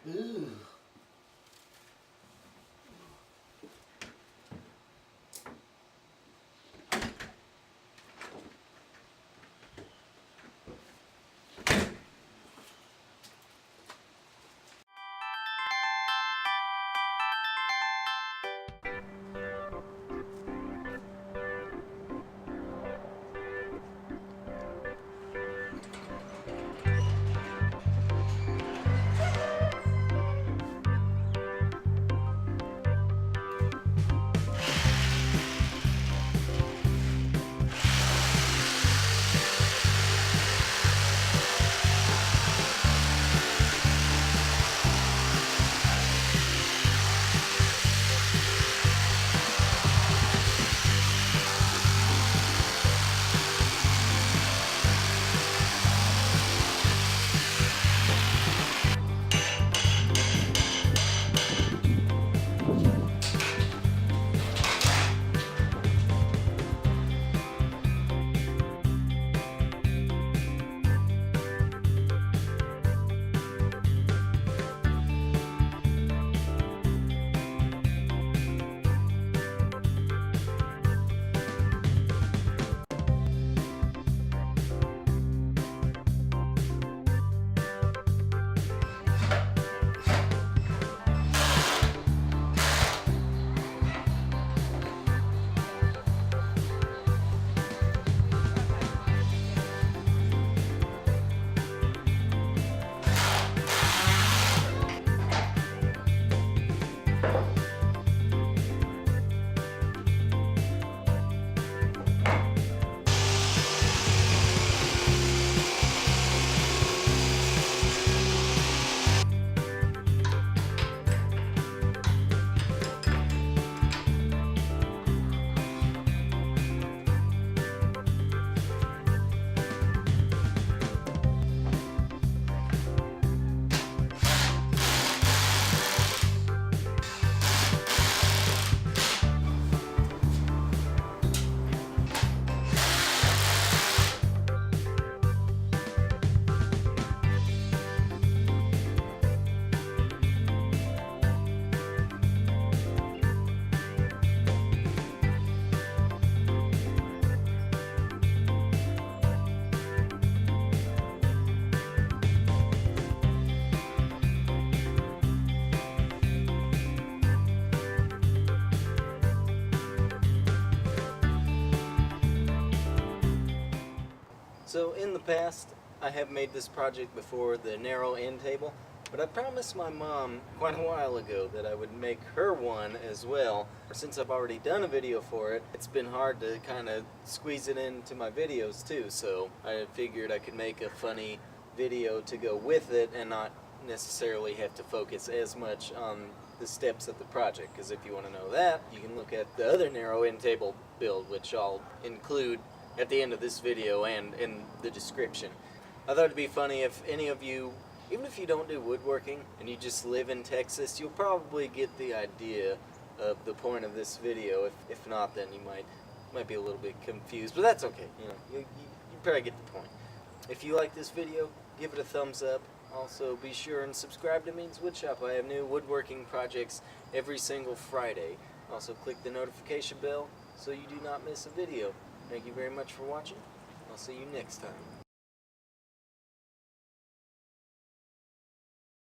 Ooh. So in the past, I have made this project before, the narrow end table, but I promised my mom quite a while ago that I would make her one as well. Since I've already done a video for it, it's been hard to kind of squeeze it into my videos too, so I figured I could make a funny video to go with it and not necessarily have to focus as much on the steps of the project, because if you want to know that, you can look at the other narrow end table build, which I'll include at the end of this video and in the description. I thought it'd be funny if any of you, even if you don't do woodworking and you just live in Texas, you'll probably get the idea of the point of this video. If not, then you might be a little bit confused, but that's okay. You know, you probably get the point. If you like this video, give it a thumbs up. Also, be sure and subscribe to Means Woodshop. I have new woodworking projects every single Friday. Also, click the notification bell so you do not miss a video. Thank you very much for watching. I'll see you next time.